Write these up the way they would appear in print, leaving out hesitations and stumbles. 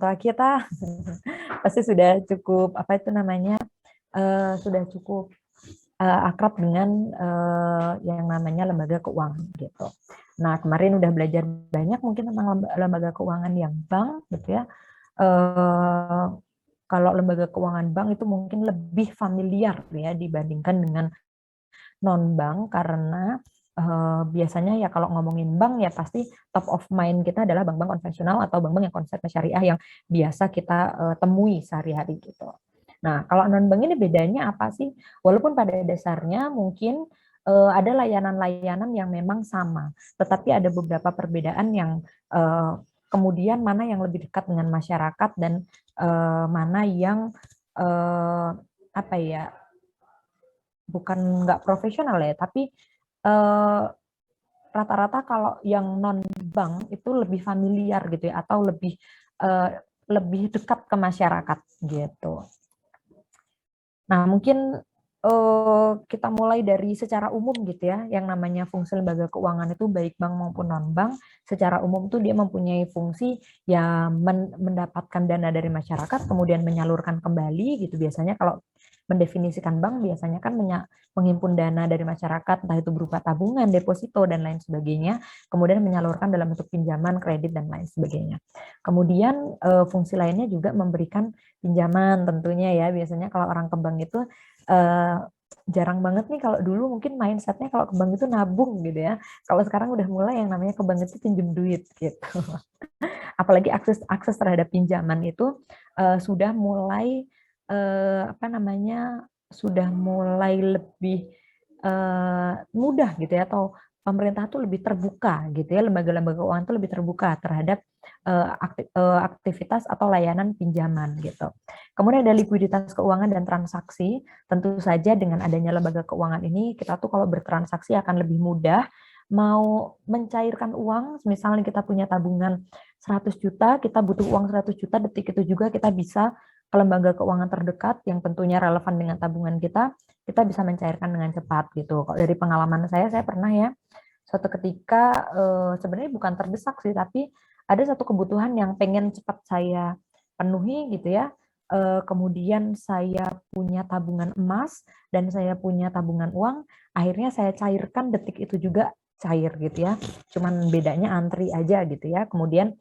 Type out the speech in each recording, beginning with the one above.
tua kita pasti sudah cukup apa itu namanya sudah cukup akrab dengan yang namanya lembaga keuangan gitu. Nah, kemarin udah belajar banyak mungkin tentang lembaga keuangan yang bank gitu ya. Kalau lembaga keuangan bank itu mungkin lebih familiar ya dibandingkan dengan non bank karena biasanya ya kalau ngomongin bank ya pasti top of mind kita adalah bank-bank konvensional atau bank-bank yang konsepnya syariah yang biasa kita temui sehari-hari gitu. Nah, kalau non-bank ini bedanya apa sih? Walaupun pada dasarnya mungkin ada layanan-layanan yang memang sama, tetapi ada beberapa perbedaan yang kemudian mana yang lebih dekat dengan masyarakat dan mana yang apa ya, bukan nggak profesional ya, tapi rata-rata kalau yang non bank itu lebih familiar gitu ya, atau lebih dekat ke masyarakat gitu. Nah, mungkin kita mulai dari secara umum gitu ya, yang namanya fungsi lembaga keuangan itu baik bank maupun non-bank, secara umum tuh dia mempunyai fungsi ya mendapatkan dana dari masyarakat, kemudian menyalurkan kembali gitu. Biasanya kalau mendefinisikan bank biasanya kan menghimpun dana dari masyarakat, entah itu berupa tabungan, deposito, dan lain sebagainya, kemudian menyalurkan dalam bentuk pinjaman, kredit, dan lain sebagainya. Kemudian fungsi lainnya juga memberikan pinjaman tentunya ya, biasanya kalau orang ke bank itu jarang banget nih, kalau dulu mungkin mindsetnya kalau ke bank itu nabung gitu ya, kalau sekarang udah mulai yang namanya ke bank itu pinjem duit gitu. Apalagi akses terhadap pinjaman itu sudah mulai apa namanya, sudah mulai lebih mudah gitu ya, atau pemerintah tuh lebih terbuka gitu ya, lembaga-lembaga keuangan tuh lebih terbuka terhadap aktivitas atau layanan pinjaman gitu. Kemudian ada likuiditas keuangan dan transaksi. Tentu saja dengan adanya lembaga keuangan ini kita tuh kalau bertransaksi akan lebih mudah. Mau mencairkan uang, misalnya kita punya tabungan 100 juta, kita butuh uang 100 juta, detik itu juga kita bisa ke lembaga keuangan terdekat yang tentunya relevan dengan tabungan kita bisa mencairkan dengan cepat gitu. Kalau dari pengalaman saya pernah ya, suatu ketika sebenarnya bukan terdesak sih, tapi ada satu kebutuhan yang pengen cepat saya penuhi gitu ya. Kemudian saya punya tabungan emas dan saya punya tabungan uang, akhirnya saya cairkan detik itu juga cair gitu ya. Cuman bedanya antri aja gitu ya. Kemudian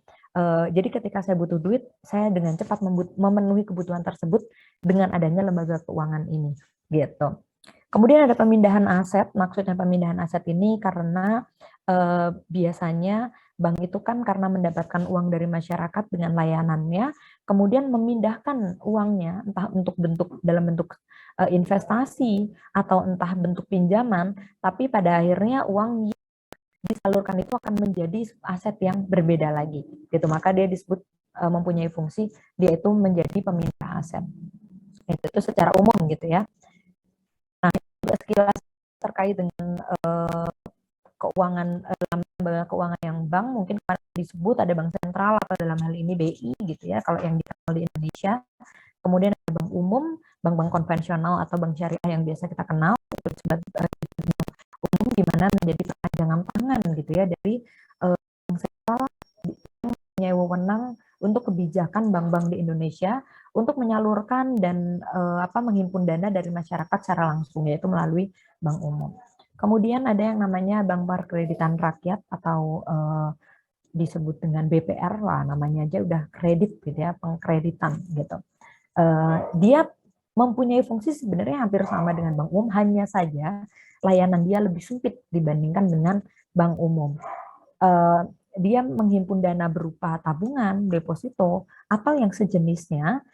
jadi ketika saya butuh duit, saya dengan cepat memenuhi kebutuhan tersebut dengan adanya lembaga keuangan ini gitu. Kemudian ada pemindahan aset. Maksudnya pemindahan aset ini karena biasanya bank itu kan karena mendapatkan uang dari masyarakat dengan layanannya, kemudian memindahkan uangnya entah dalam bentuk investasi atau entah bentuk pinjaman, tapi pada akhirnya uang disalurkan itu akan menjadi aset yang berbeda lagi gitu, maka dia disebut mempunyai fungsi dia itu menjadi pemindah aset itu secara umum gitu ya. Nah, juga sekilas terkait dengan keuangan lembaga keuangan yang bank, mungkin disebut ada bank sentral atau dalam hal ini BI gitu ya kalau yang dikenal di Indonesia. Kemudian ada bank umum, bank-bank konvensional atau bank syariah yang biasa kita kenal itu sebagai umum, di mana menjadi perpanjangan tangan gitu ya dari bank sentral yang punya wewenang untuk kebijakan bank-bank di Indonesia untuk menyalurkan dan menghimpun dana dari masyarakat secara langsung, yaitu melalui bank umum. Kemudian ada yang namanya Bank Perkreditan Rakyat atau disebut dengan BPR lah, namanya aja udah kredit gitu ya, pengkreditan gitu. Dia mempunyai fungsi sebenarnya hampir sama dengan bank umum, hanya saja layanan dia lebih sempit dibandingkan dengan bank umum. Dia menghimpun dana berupa tabungan, deposito, atau yang sejenisnya,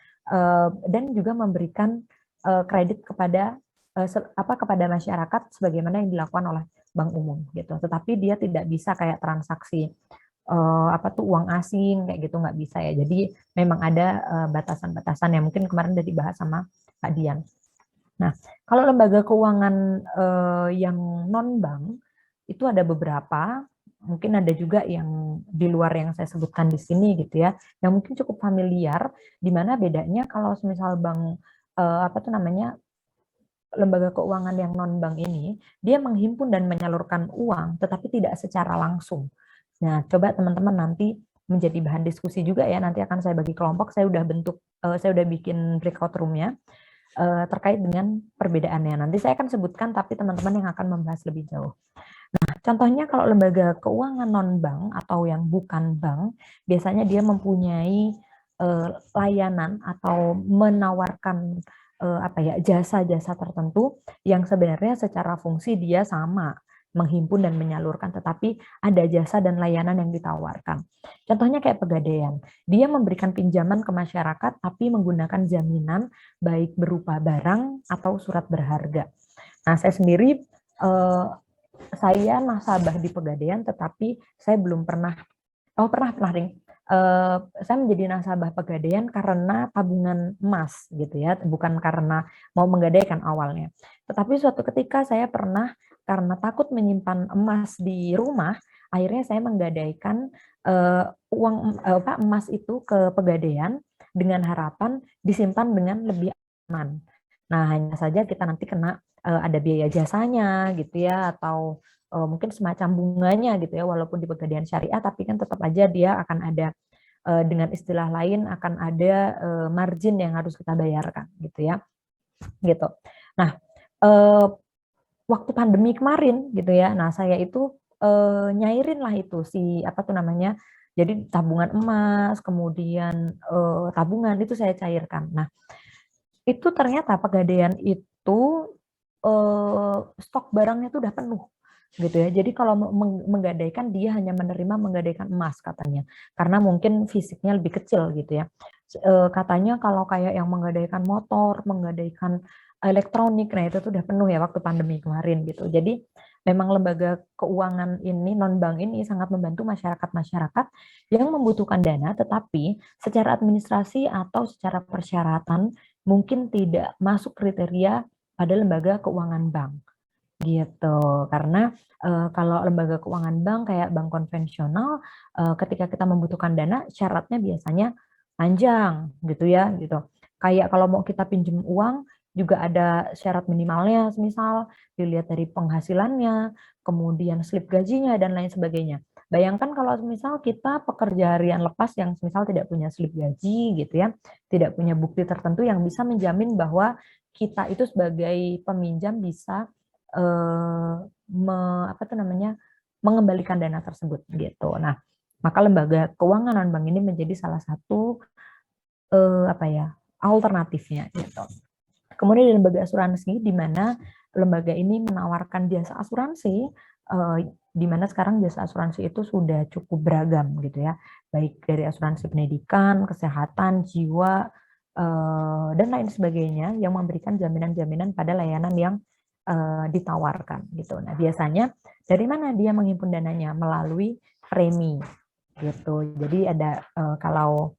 dan juga memberikan kredit kepada kepada masyarakat sebagaimana yang dilakukan oleh bank umum gitu. Tetapi dia tidak bisa kayak transaksi uang asing kayak gitu, nggak bisa ya. Jadi memang ada batasan-batasan yang mungkin kemarin udah dibahas sama Kak Dian. Nah, kalau lembaga keuangan yang non bank itu ada beberapa, mungkin ada juga yang di luar yang saya sebutkan di sini gitu ya, yang mungkin cukup familiar, di mana bedanya kalau misal bank lembaga keuangan yang non bank ini, dia menghimpun dan menyalurkan uang, tetapi tidak secara langsung. Nah, coba teman-teman nanti menjadi bahan diskusi juga ya. Nanti akan saya bagi kelompok, saya udah bikin breakout room-nya terkait dengan perbedaannya. Nanti saya akan sebutkan, tapi teman-teman yang akan membahas lebih jauh. Nah, contohnya kalau lembaga keuangan non-bank atau yang bukan bank, biasanya dia mempunyai layanan atau menawarkan jasa-jasa tertentu yang sebenarnya secara fungsi dia sama, menghimpun dan menyalurkan, tetapi ada jasa dan layanan yang ditawarkan. Contohnya kayak Pegadaian, dia memberikan pinjaman ke masyarakat tapi menggunakan jaminan baik berupa barang atau surat berharga. Nah, saya sendiri saya nasabah di Pegadaian, tetapi saya belum pernah, pernah Ring. Saya menjadi nasabah Pegadaian karena tabungan emas gitu ya, bukan karena mau menggadaikan awalnya. Tetapi suatu ketika saya pernah, karena takut menyimpan emas di rumah, akhirnya saya menggadaikan emas itu ke Pegadaian dengan harapan disimpan dengan lebih aman. Nah, hanya saja kita nanti kena ada biaya jasanya gitu ya, atau mungkin semacam bunganya gitu ya, walaupun di Pegadaian Syariah, tapi kan tetap aja dia akan ada dengan istilah lain akan ada margin yang harus kita bayarkan gitu ya, gitu. Nah, waktu pandemi kemarin gitu ya, nah saya itu nyairin lah itu apa tuh namanya, jadi tabungan emas, kemudian tabungan itu saya cairkan. Nah, itu ternyata Pegadaian itu stok barangnya itu udah penuh gitu ya. Jadi kalau menggadaikan dia hanya menerima menggadaikan emas katanya, karena mungkin fisiknya lebih kecil gitu ya. Katanya kalau kayak yang menggadaikan motor, menggadaikan elektronik, nah itu tuh udah penuh ya waktu pandemi kemarin gitu. Jadi memang lembaga keuangan ini, non-bank ini sangat membantu masyarakat-masyarakat yang membutuhkan dana, tetapi secara administrasi atau secara persyaratan mungkin tidak masuk kriteria pada lembaga keuangan bank gitu. Karena kalau lembaga keuangan bank kayak bank konvensional, ketika kita membutuhkan dana syaratnya biasanya panjang gitu ya gitu. Kayak kalau mau kita pinjam uang juga ada syarat minimalnya, misal dilihat dari penghasilannya, kemudian slip gajinya dan lain sebagainya. Bayangkan kalau misal kita pekerja harian lepas yang misal tidak punya slip gaji gitu ya, tidak punya bukti tertentu yang bisa menjamin bahwa kita itu sebagai peminjam bisa mengembalikan dana tersebut gitu. Nah, maka lembaga keuangan non bank ini menjadi salah satu alternatifnya gitu. Kemudian di lembaga asuransi, di mana lembaga ini menawarkan jasa asuransi, di mana sekarang jasa asuransi itu sudah cukup beragam gitu ya, baik dari asuransi pendidikan, kesehatan, jiwa, dan lain sebagainya yang memberikan jaminan-jaminan pada layanan yang ditawarkan gitu. Nah, biasanya dari mana dia menghimpun dananya? Melalui premi gitu. Jadi ada kalau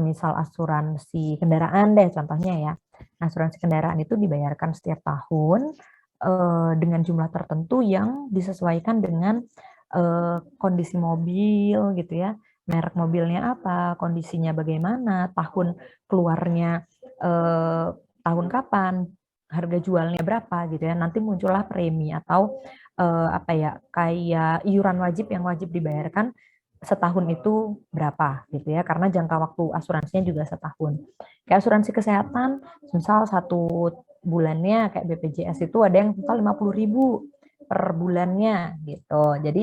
misal asuransi kendaraan deh contohnya ya. Asuransi kendaraan itu dibayarkan setiap tahun dengan jumlah tertentu yang disesuaikan dengan kondisi mobil gitu ya, merek mobilnya apa, kondisinya bagaimana, tahun keluarnya tahun kapan, harga jualnya berapa gitu ya. Nanti muncullah premi atau kayak iuran wajib yang wajib dibayarkan setahun itu berapa gitu ya, karena jangka waktu asuransinya juga setahun. Kayak asuransi kesehatan, misal satu bulannya kayak BPJS itu ada yang total 50.000 per bulannya gitu. Jadi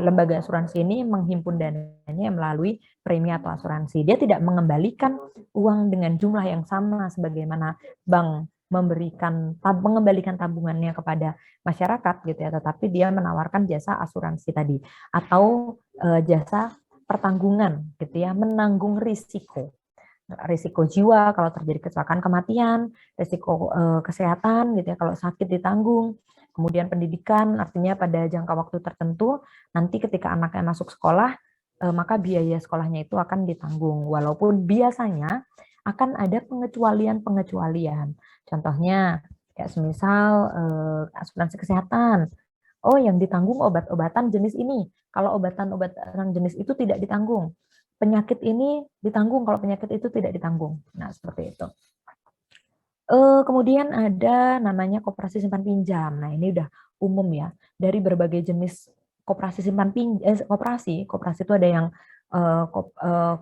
lembaga asuransi ini menghimpun dananya melalui premi atau asuransi. Dia tidak mengembalikan uang dengan jumlah yang sama sebagaimana bank mengembalikan tabungannya kepada masyarakat gitu ya, tetapi dia menawarkan jasa asuransi tadi atau jasa pertanggungan gitu ya, menanggung risiko jiwa kalau terjadi kecelakaan kematian, risiko kesehatan gitu ya kalau sakit ditanggung, kemudian pendidikan artinya pada jangka waktu tertentu nanti ketika anaknya masuk sekolah maka biaya sekolahnya itu akan ditanggung, walaupun biasanya akan ada pengecualian. Contohnya kayak semisal asuransi kesehatan, oh yang ditanggung obat-obatan jenis ini, kalau obatan-obatan jenis itu tidak ditanggung, penyakit ini ditanggung kalau penyakit itu tidak ditanggung. Nah, seperti itu. Kemudian ada namanya koperasi simpan pinjam. Nah, ini udah umum ya. Dari berbagai jenis koperasi simpan pinjam, koperasi itu ada yang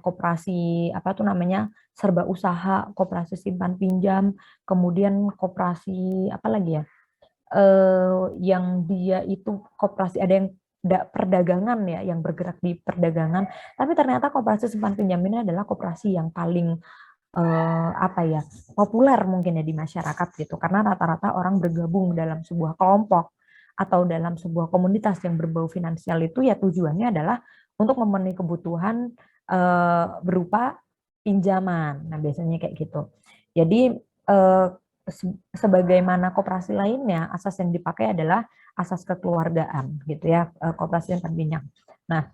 koperasi apa tuh namanya serba usaha, koperasi simpan pinjam, kemudian koperasi apa lagi ya? Yang dia itu koperasi ada yang perdagangan ya, yang bergerak di perdagangan. Tapi ternyata koperasi simpan pinjam ini adalah koperasi yang paling apa ya populer mungkin ya di masyarakat gitu, karena rata-rata orang bergabung dalam sebuah kelompok atau dalam sebuah komunitas yang berbau finansial itu ya tujuannya adalah untuk memenuhi kebutuhan berupa pinjaman. Nah biasanya kayak gitu. Jadi sebagaimana koperasi lainnya, asas yang dipakai adalah asas kekeluargaan gitu ya, koperasi simpan pinjam. Nah,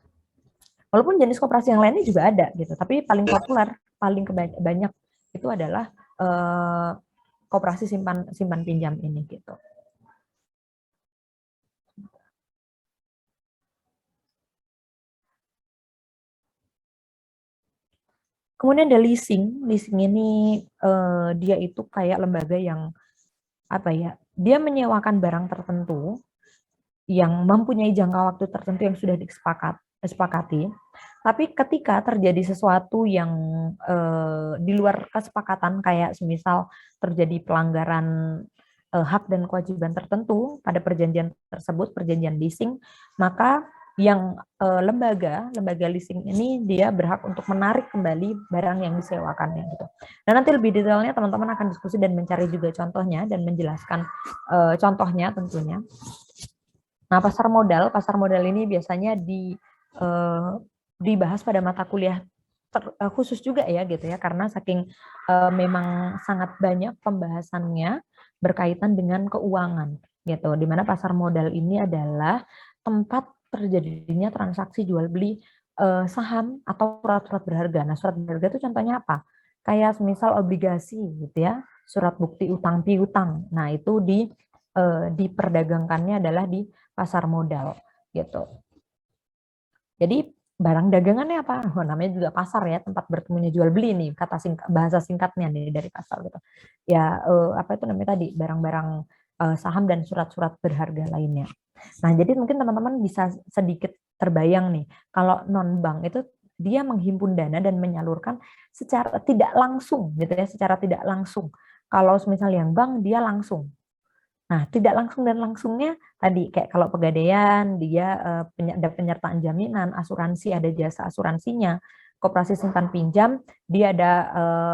walaupun jenis koperasi yang lainnya juga ada gitu, tapi paling populer, paling banyak itu adalah koperasi simpan simpan pinjam ini gitu. Kemudian ada leasing. Leasing ini dia itu kayak lembaga yang apa ya? Dia menyewakan barang tertentu yang mempunyai jangka waktu tertentu yang sudah disepakati. Tapi ketika terjadi sesuatu yang di luar kesepakatan, kayak semisal terjadi pelanggaran hak dan kewajiban tertentu pada perjanjian tersebut, perjanjian leasing, maka yang lembaga leasing ini dia berhak untuk menarik kembali barang yang disewakannya gitu. Dan nanti lebih detailnya teman-teman akan diskusi dan mencari juga contohnya dan menjelaskan contohnya tentunya. Nah, pasar modal ini biasanya dibahas pada mata kuliah khusus juga ya gitu ya, karena saking memang sangat banyak pembahasannya berkaitan dengan keuangan gitu. Di mana pasar modal ini adalah tempat terjadinya transaksi jual beli saham atau surat-surat berharga. Nah, surat berharga itu contohnya apa? Kayak misal obligasi gitu ya, surat bukti utang piutang. Nah, itu diperdagangkannya adalah di pasar modal gitu. Jadi barang dagangannya apa? Oh, namanya juga pasar ya, tempat bertemunya jual beli nih, bahasa singkatnya nih dari pasar gitu. Ya apa itu namanya tadi, barang-barang saham dan surat-surat berharga lainnya. Nah, jadi mungkin teman-teman bisa sedikit terbayang nih, kalau non bank itu dia menghimpun dana dan menyalurkan secara tidak langsung gitu ya, secara tidak langsung. Kalau misalnya yang bank dia langsung. Nah, tidak langsung dan langsungnya tadi kayak kalau pegadaian dia ada penyertaan jaminan, asuransi ada jasa asuransinya, koperasi simpan pinjam dia ada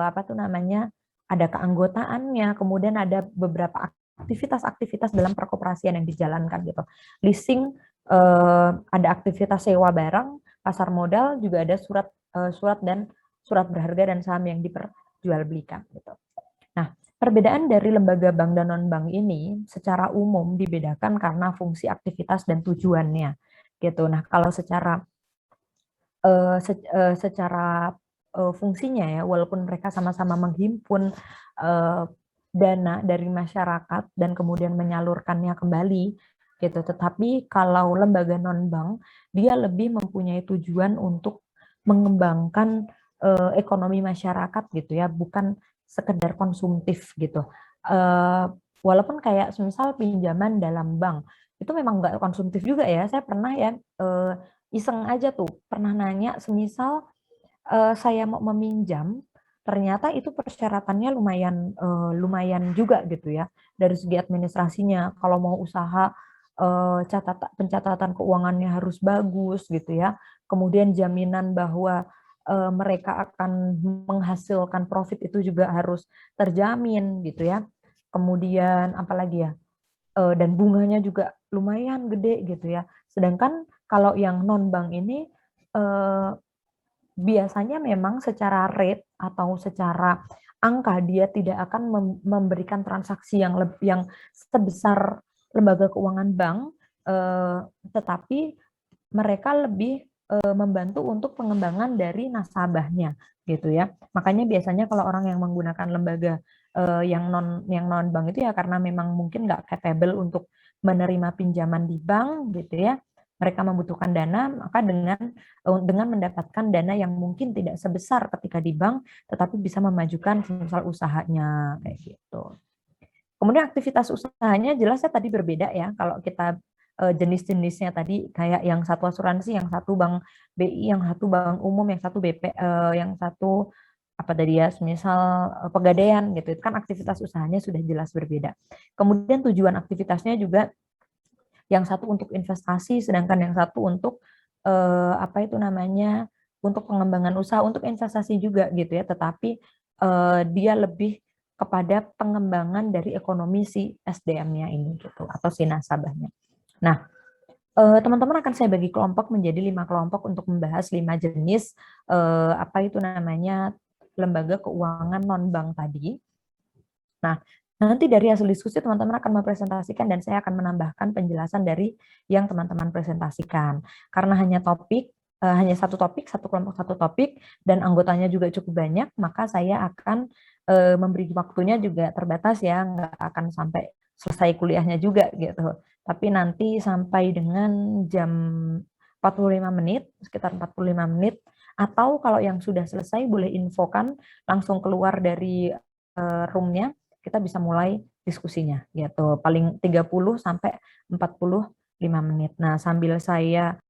apa tuh namanya? Ada keanggotaannya, kemudian ada beberapa aktivitas-aktivitas dalam perkoperasian yang dijalankan gitu. Leasing ada aktivitas sewa barang, pasar modal juga ada surat dan surat berharga dan saham yang diperjualbelikan gitu. Nah, perbedaan dari lembaga bank dan non-bank ini secara umum dibedakan karena fungsi aktivitas dan tujuannya. Gitu. Nah, kalau secara fungsinya ya, walaupun mereka sama-sama menghimpun dana dari masyarakat dan kemudian menyalurkannya kembali, gitu. Tetapi kalau lembaga non-bank, dia lebih mempunyai tujuan untuk mengembangkan ekonomi masyarakat gitu ya, bukan sekedar konsumtif gitu. Walaupun kayak misal pinjaman dalam bank itu memang nggak konsumtif juga ya. Saya pernah ya iseng aja tuh pernah nanya semisal saya mau meminjam, ternyata itu persyaratannya lumayan juga gitu ya dari segi administrasinya. Kalau mau usaha pencatatan keuangannya harus bagus gitu ya. Kemudian jaminan bahwa mereka akan menghasilkan profit itu juga harus terjamin gitu ya. Kemudian apalagi ya? Dan bunganya juga lumayan gede gitu ya. Sedangkan kalau yang non bank ini eh, biasanya memang secara rate atau secara angka dia tidak akan memberikan transaksi yang sebesar lembaga keuangan bank, tetapi mereka lebih membantu untuk pengembangan dari nasabahnya gitu ya. Makanya biasanya kalau orang yang menggunakan lembaga yang non bank itu ya karena memang mungkin nggak capable untuk menerima pinjaman di bank gitu ya. Mereka membutuhkan dana, maka dengan mendapatkan dana yang mungkin tidak sebesar ketika di bank, tetapi bisa memajukan misal usahanya kayak gitu. Kemudian aktivitas usahanya jelasnya tadi berbeda ya. Kalau kita jenis-jenisnya tadi, kayak yang satu asuransi, yang satu bank BI, yang satu bank umum, yang satu yang satu apa tadi ya, misal pegadaian gitu, itu kan aktivitas usahanya sudah jelas berbeda. Kemudian tujuan aktivitasnya juga yang satu untuk investasi, sedangkan yang satu untuk apa itu namanya, untuk pengembangan usaha, untuk investasi juga gitu ya, tetapi dia lebih kepada pengembangan dari ekonomi si SDM-nya ini gitu, atau si nasabahnya. Nah, teman-teman akan saya bagi kelompok menjadi 5 kelompok untuk membahas 5 jenis apa itu namanya, lembaga keuangan non-bank tadi. Nah, nanti dari hasil diskusi teman-teman akan mempresentasikan dan saya akan menambahkan penjelasan dari yang teman-teman presentasikan. Karena hanya satu topik, satu kelompok satu topik, dan anggotanya juga cukup banyak, maka saya akan memberi waktunya juga terbatas ya, nggak akan sampai selesai kuliahnya juga gitu. Tapi nanti sampai dengan jam 45 menit, sekitar 45 menit, atau kalau yang sudah selesai boleh infokan langsung keluar dari room-nya, kita bisa mulai diskusinya gitu. Paling 30 sampai 45 menit. Nah, sambil saya